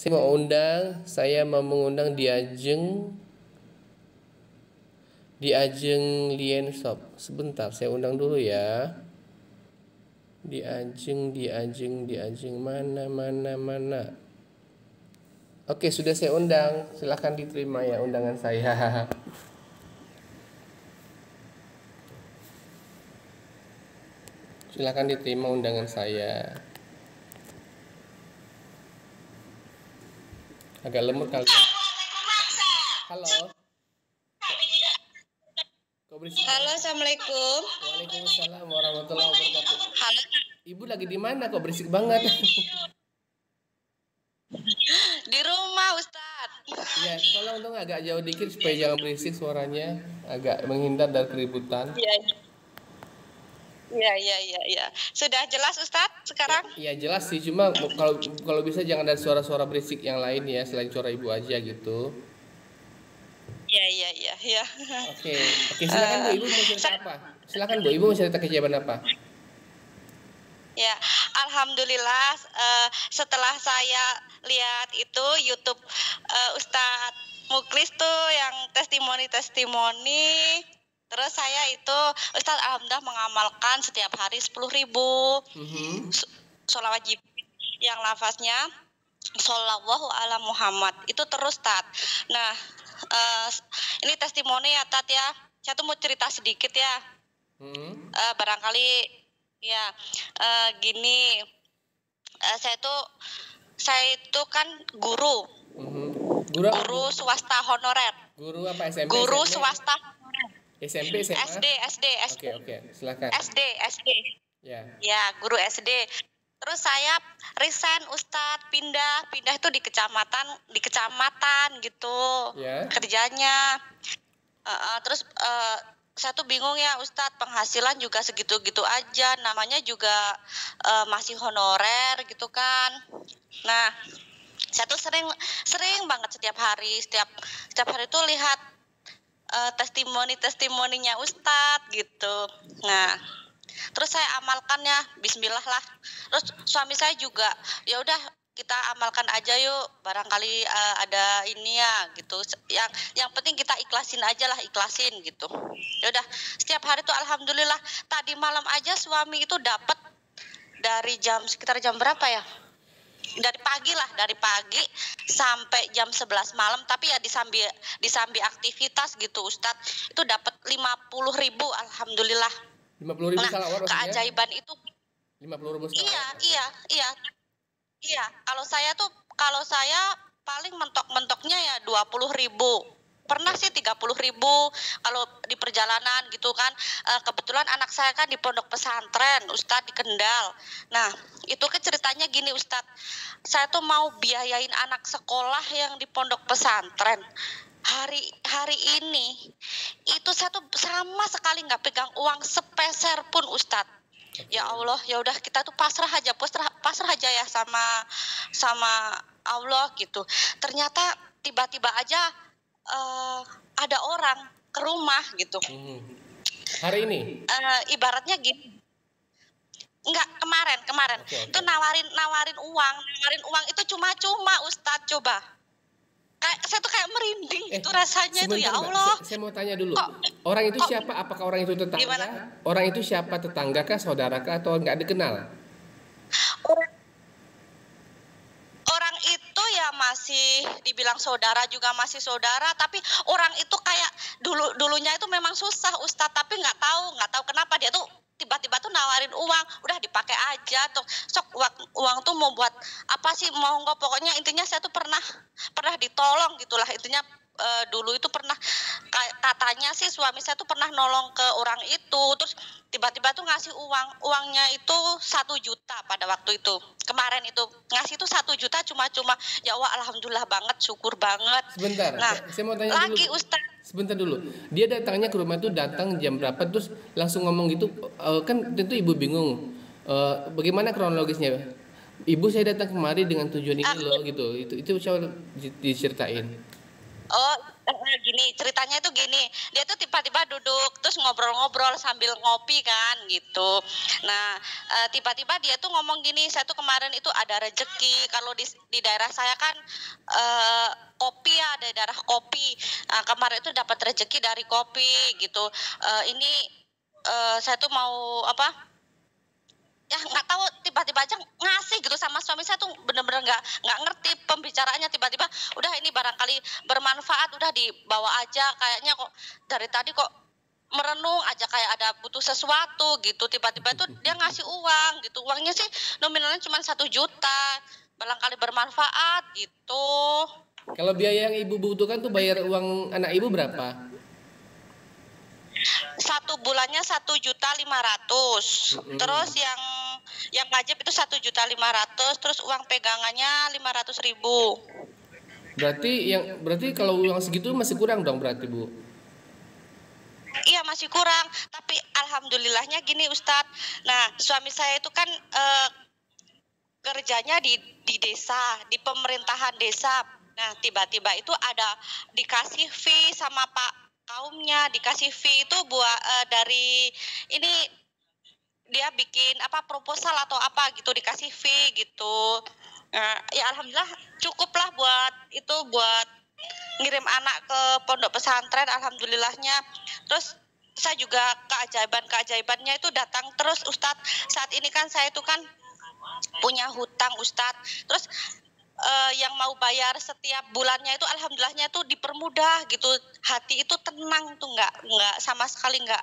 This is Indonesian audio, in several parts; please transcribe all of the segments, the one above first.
Saya mau mengundang di Ajeng Lien Shop. Sebentar, saya undang dulu ya. Di Ajeng mana. Oke, sudah saya undang. Silahkan diterima ya undangan saya. Silahkan diterima undangan saya. Agak lemot kali. Halo. Halo, assalamualaikum. Waalaikumsalam warahmatullahi wabarakatuh. Halo. Ibu lagi di mana kok berisik banget? Di rumah, Ustadz. Ya, tolong dong agak jauh dikit supaya jangan berisik suaranya, agak menghindar dari keributan. Iya. Sudah jelas, Ustadz, sekarang? Iya, jelas sih, cuma kalau bisa jangan ada suara-suara berisik yang lain ya, selain suara ibu aja gitu. Iya. Oke, silakan Bu, Ibu mau cerita apa? Silakan Bu, Ibu mau cerita kejadian apa? Ya, alhamdulillah setelah saya lihat itu YouTube Ustadz Muklis tuh yang testimoni, terus saya itu Ustadz alhamdulillah mengamalkan setiap hari 10.000 sholawat wajib yang lafaznya Shollallahu ala Muhammad itu terus Tat. Nah ini testimoni ya Tat ya. Saya tuh mau cerita sedikit ya. Barangkali ya gini. Saya itu kan guru. Guru swasta honorer. Guru apa SMP? Guru SMP? swasta. SMP, SMA? SD. Oke, silakan. SD. Ya, guru SD. Terus saya resign Ustadz, pindah itu di kecamatan gitu. Kerjanya. Terus saya tuh bingung ya Ustadz, penghasilan juga segitu-gitu aja, namanya juga masih honorer gitu kan. Nah, saya tuh sering banget setiap hari tuh lihat testimoninya Ustadz gitu. Nah, terus saya amalkan ya, bismillah lah. Terus suami saya juga, ya udah kita amalkan aja yuk, barangkali ada ini ya gitu. Yang penting kita ikhlasin gitu. Ya udah, setiap hari tuh alhamdulillah. Tadi malam aja suami itu dapat dari sekitar jam berapa ya? Dari pagi sampai jam 11 malam, tapi ya disambi aktivitas gitu Ustadz, itu dapat 50.000 alhamdulillah. 50.000 salawat maksudnya? Keajaiban itu 50.000 salawat. Iya. Kalau saya paling mentok-mentoknya ya 20.000. Pernah sih 30.000 kalau di perjalanan gitu kan. Kebetulan anak saya kan di pondok pesantren Ustadz di Kendal. Nah itu kan ceritanya gini Ustadz, saya tuh mau biayain anak sekolah yang di pondok pesantren. Hari ini itu saya tuh sama sekali nggak pegang uang sepeser pun Ustadz. Ya Allah, ya udah kita tuh pasrah aja ya sama Allah gitu. Ternyata tiba-tiba aja ada orang ke rumah gitu. Hari ini? Ibaratnya gini. Enggak, kemarin. Okay. Itu nawarin uang itu cuma-cuma Ustadz, coba. Saya tuh kayak merinding itu rasanya itu ya Allah. Saya mau tanya dulu. Orang itu siapa? Apakah orang itu tetangga? Gimana? Orang itu siapa, tetangga kah, saudara kah, atau nggak dikenal? Orang itu ya masih dibilang saudara, juga masih saudara, tapi orang itu kayak dulunya itu memang susah Ustadz, tapi nggak tahu kenapa dia tuh tiba-tiba tuh nawarin uang, udah dipakai aja tuh. Sok uang tuh mau buat apa sih, mau nggak, pokoknya intinya saya tuh pernah ditolong gitulah intinya. Dulu itu pernah katanya sih suami saya tuh pernah nolong ke orang itu, terus tiba-tiba tuh ngasih uangnya itu 1 juta pada waktu itu. Kemarin itu ngasih tuh 1 juta cuma-cuma. Ya Allah, alhamdulillah banget, syukur banget. Sebentar, nah, saya mau tanya lagi dulu. Ustaz. Sebentar dulu. Dia datangnya ke rumah itu datang jam berapa, terus langsung ngomong gitu, kan tentu ibu bingung. Bagaimana kronologisnya? Ibu, saya datang kemari dengan tujuan ini loh gitu. Itu coba diceritain. Oh, Gini ceritanya itu gini, dia tuh tiba-tiba duduk terus ngobrol-ngobrol sambil ngopi kan gitu. Nah tiba-tiba dia tuh ngomong gini, saya tuh kemarin itu ada rezeki kalau di daerah saya kan kopi ya, ada daerah kopi. Kemarin itu dapat rezeki dari kopi gitu. Ini saya tuh mau apa? Ya nggak tahu tiba-tiba aja ngasih gitu sama suami saya tuh bener-bener nggak ngerti pembicaraannya tiba-tiba udah ini barangkali bermanfaat udah dibawa aja kayaknya kok dari tadi kok merenung aja kayak ada butuh sesuatu gitu tiba-tiba itu dia ngasih uang gitu uangnya sih nominalnya cuma 1 juta barangkali bermanfaat gitu. Kalau biaya yang ibu butuhkan tuh bayar uang anak ibu berapa? Satu bulannya 1.500.000. Terus yang wajib itu 1.500.000. Terus uang pegangannya 500.000. Berarti kalau uang segitu masih kurang dong berarti Bu? Iya masih kurang. Tapi alhamdulillahnya gini Ustadz. Nah suami saya itu kan kerjanya di desa, di pemerintahan desa. Nah tiba-tiba itu ada dikasih fee sama Pak kaumnya, dikasih fee itu buat dari ini dia bikin apa proposal atau apa gitu dikasih fee gitu. Nah, ya alhamdulillah cukuplah buat itu buat ngirim anak ke pondok pesantren alhamdulillahnya. Terus saya juga keajaibannya itu datang terus Ustadz. Saat ini kan saya itu kan punya hutang Ustadz. Terus yang mau bayar setiap bulannya itu alhamdulillahnya itu dipermudah gitu, hati itu tenang tuh nggak sama sekali nggak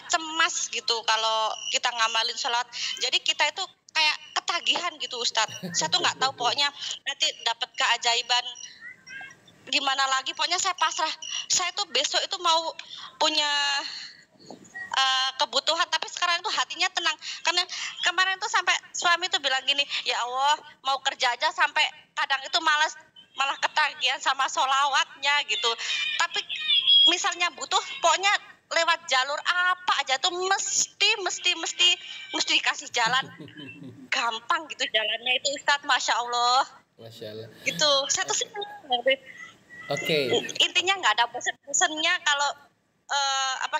cemas gitu kalau kita ngamalin sholat. Jadi kita itu kayak ketagihan gitu Ustadz. Saya tuh nggak tahu pokoknya nanti dapat keajaiban gimana lagi, pokoknya saya pasrah. Saya tuh besok itu mau punya kebutuhan tapi sekarang itu hatinya tenang karena kemarin tuh sampai suami tuh bilang gini, ya Allah mau kerja aja sampai kadang itu malah ketagihan sama sholawatnya gitu. Tapi misalnya butuh pokoknya lewat jalur apa aja tuh mesti dikasih jalan gampang gitu jalannya itu Ustadz, Masya Allah. Masya Allah. Gitu saya tuh Oke. Intinya nggak ada bosen-bosennya kalau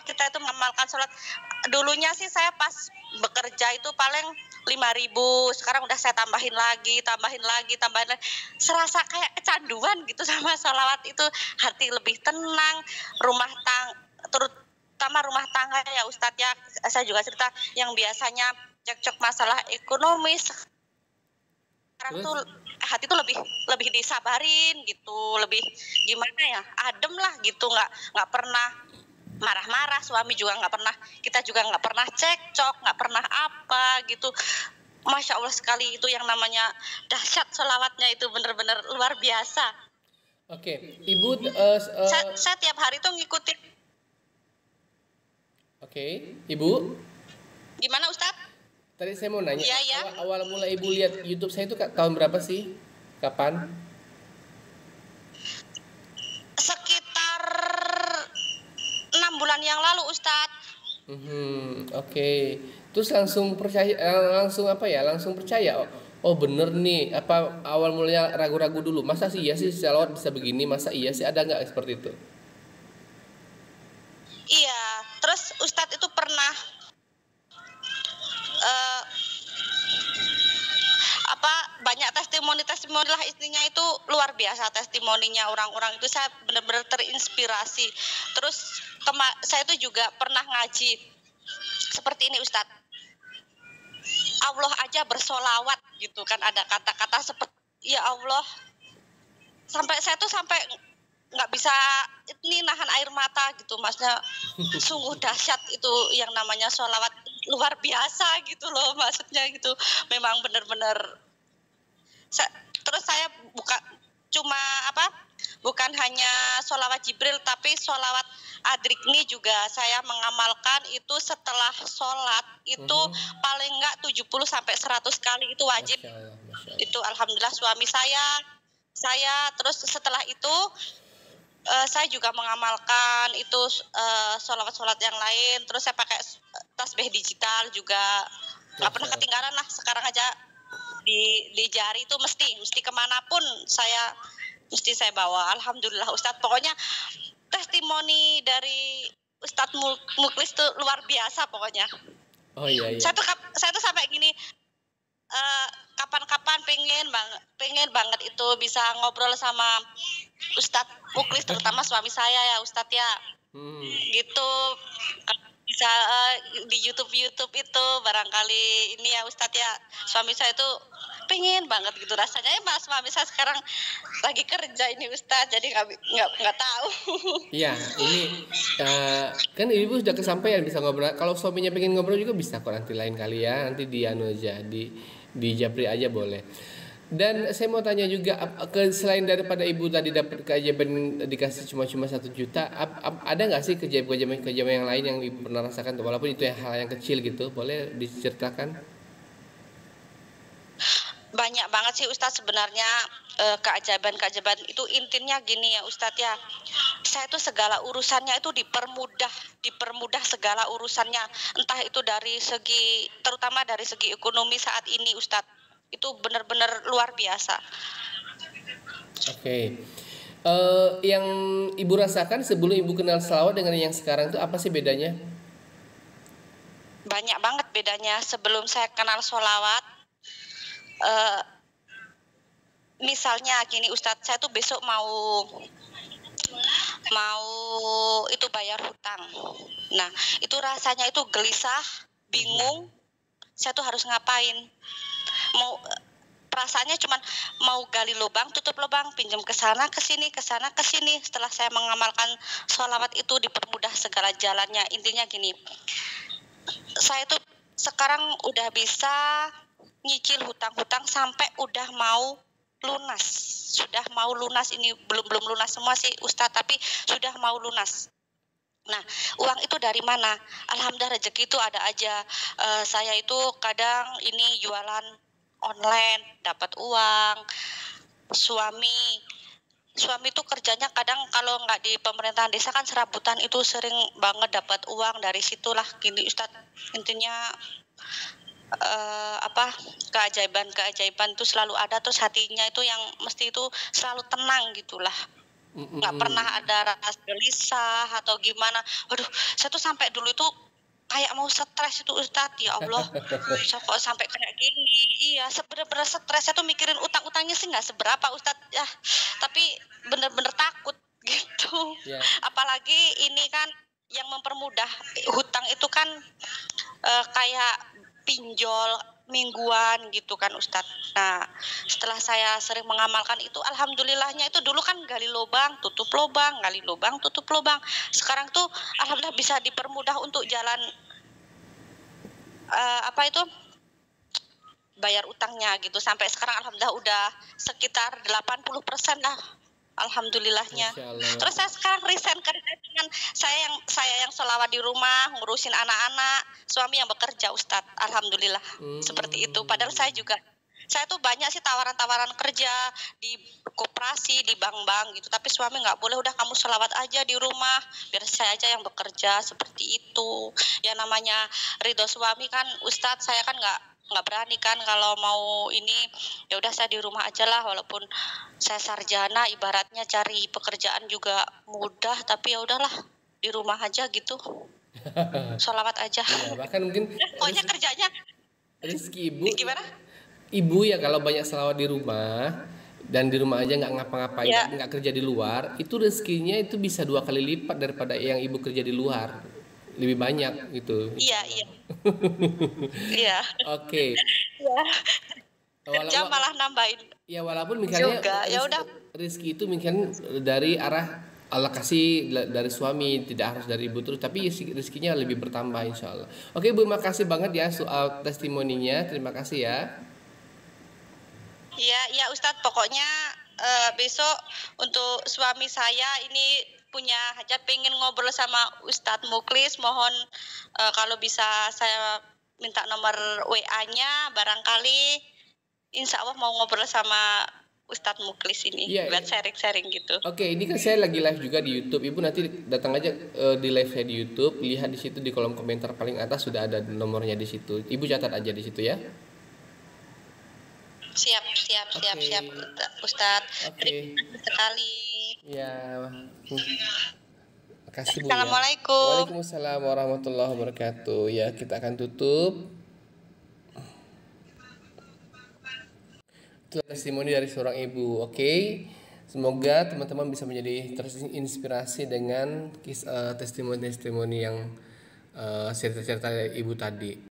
kita itu mengamalkan sholat. Dulunya sih saya pas bekerja itu paling 5.000, sekarang udah saya tambahin lagi. Serasa kayak kecanduan gitu sama sholawat itu, hati lebih tenang, terutama rumah tangga ya Ustadz ya. Saya juga cerita yang biasanya cekcok masalah ekonomis sekarang tuh hati tuh lebih disabarin gitu, lebih gimana ya, adem lah gitu, nggak pernah marah-marah, suami juga nggak pernah, kita juga nggak pernah cekcok, nggak pernah apa gitu. Masya Allah sekali itu yang namanya dahsyat sholawatnya itu bener-bener luar biasa. Oke, Ibu saya tiap hari tuh ngikutin. Oke, Ibu. Gimana Ustadz? Tadi saya mau nanya, ya. awal mula Ibu lihat YouTube saya itu tahun berapa sih? Kapan? Sekitar 6 bulan yang lalu Ustadz. Oke. Terus langsung percaya, langsung percaya. Oh bener nih. Apa awal mulanya ragu-ragu dulu? Masa sih iya sih sholawat bisa begini? Masa iya sih, ada nggak seperti itu? Iya. Terus Ustadz itu pernah banyak testimoni lah istrinya itu luar biasa testimoninya orang-orang itu, saya benar-benar terinspirasi. Terus saya itu juga pernah ngaji seperti ini Ustadz, Allah aja bersolawat gitu kan, ada kata-kata seperti ya Allah, sampai saya tuh sampai nggak bisa ini nahan air mata gitu, maksudnya sungguh dahsyat itu yang namanya sholawat, luar biasa gitu loh maksudnya gitu, memang benar-benar. Terus saya bukan hanya sholawat Jibril tapi sholawat Adrikni juga saya mengamalkan itu setelah sholat itu paling enggak 70 sampai 100 kali itu wajib. Masya Allah. Itu alhamdulillah suami saya terus setelah itu saya juga mengamalkan itu sholawat yang lain, terus saya pakai tasbih digital juga, nggak pernah ketinggalan lah. Sekarang aja di jari itu mesti kemanapun saya mesti saya bawa. Alhamdulillah Ustadz, pokoknya testimoni dari Ustadz Muklis tuh luar biasa pokoknya. Oh iya. Saya tuh sampai gini, kapan-kapan pengen banget itu bisa ngobrol sama Ustadz Muklis, terutama suami saya ya Ustadz ya. Gitu. Bisa di YouTube itu barangkali ini ya Ustadz ya, suami saya itu pengen banget gitu rasanya. Mas suami saya sekarang lagi kerja ini Ustadz, jadi nggak tahu. Iya, ini kan ibu sudah kesampaian bisa ngobrol. Kalau suaminya pengen ngobrol juga bisa kok nanti lain kali ya, nanti di anu aja di japri aja boleh. Dan saya mau tanya juga, selain daripada ibu tadi dapat keajaiban dikasih cuma 1 juta, ada nggak sih keajaiban yang lain yang ibu pernah rasakan, walaupun itu hal yang kecil gitu, boleh diceritakan? Banyak banget sih Ustadz sebenarnya, keajaiban itu intinya gini ya Ustadz ya, saya tuh segala urusannya itu dipermudah segala urusannya, entah itu terutama dari segi ekonomi saat ini Ustadz, itu benar-benar luar biasa. Oke. Yang ibu rasakan sebelum ibu kenal selawat dengan yang sekarang itu apa sih bedanya? Banyak banget bedanya. Sebelum saya kenal sholawat, misalnya gini Ustadz, saya tuh besok mau itu bayar hutang. Nah itu rasanya itu gelisah, bingung, saya tuh harus ngapain, perasaannya cuman mau gali lubang, tutup lubang, pinjam ke sana ke sini. Setelah saya mengamalkan sholawat itu dipermudah segala jalannya. Intinya gini, saya tuh sekarang udah bisa nyicil hutang-hutang sampai udah mau lunas. Ini belum lunas semua sih Ustadz, tapi sudah mau lunas. Nah, uang itu dari mana? Alhamdulillah rezeki itu ada aja. Saya itu kadang ini jualan online dapat uang. Suami itu kerjanya kadang kalau nggak di pemerintahan desa kan serabutan, itu sering banget dapat uang dari situlah gini Ustadz. Intinya keajaiban itu selalu ada, terus hatinya itu yang mesti itu selalu tenang gitulah. Nggak pernah ada rasa gelisah atau gimana. Waduh, saya tuh sampai dulu itu kayak mau stres itu Ustadz, ya Allah, saya kok sampai kayak gini. Iya, sebener-bener stres. Saya tuh mikirin utang-utangnya sih nggak seberapa Ustadz ya, tapi bener-bener takut gitu. Apalagi ini kan yang mempermudah hutang itu kan kayak pinjol mingguan gitu kan Ustadz. Nah setelah saya sering mengamalkan itu, alhamdulillahnya itu dulu kan gali lubang tutup lubang, sekarang tuh alhamdulillah bisa dipermudah untuk jalan bayar utangnya gitu. Sampai sekarang alhamdulillah udah sekitar 80% lah alhamdulillahnya. Terus saya sekarang resign kerja dengan saya yang sholawat di rumah, ngurusin anak-anak, suami yang bekerja Ustadz. Alhamdulillah seperti itu. Padahal saya tuh banyak sih tawaran-tawaran kerja di koperasi, di bank-bank gitu, tapi suami nggak boleh, udah kamu sholawat aja di rumah, biar saya aja yang bekerja, seperti itu. Ya namanya ridho suami kan Ustadz, saya kan nggak berani kan kalau mau ini, ya udah saya di rumah aja lah, walaupun saya sarjana, ibaratnya cari pekerjaan juga mudah, tapi ya udahlah di rumah aja gitu, sholawat aja. Ya, bahkan mungkin pokoknya kerjanya rezeki ibu gimana? Ibu ya kalau banyak selawat di rumah dan di rumah aja nggak ngapa-ngapain, nggak kerja di luar, itu rezekinya itu bisa 2 kali lipat daripada yang ibu kerja di luar, lebih banyak gitu. Iya. Iya. Oke. Kerja malah nambahin. Ya walaupun misalnya ya udah, rezeki itu mungkin dari arah Allah kasih dari suami, tidak harus dari ibu terus, tapi rezekinya lebih bertambah insya Allah. Oke Bu, makasih banget ya soal testimoninya, terima kasih ya. Iya Ustadz, pokoknya besok untuk suami saya ini punya hajat, pengen ngobrol sama Ustadz Muklis, mohon kalau bisa saya minta nomor WA-nya, barangkali insya Allah mau ngobrol sama Ustadz Muklis ini, buat sharing-sharing gitu. Oke, ini kan saya lagi live juga di YouTube. Ibu nanti datang aja di live saya di YouTube, lihat di situ di kolom komentar paling atas sudah ada nomornya di situ. Ibu catat aja di situ ya. Siap, siap, siap, Oke. siap, Ustadz. Oke. Terima kasih sekali. Ya, makasih Bu ya. Assalamualaikum. Waalaikumsalam warahmatullahi wabarakatuh. Ya, kita akan tutup. Itulah testimoni dari seorang ibu. Oke. Semoga teman-teman bisa menjadi terinspirasi dengan testimoni-testimoni yang cerita-cerita dari ibu tadi.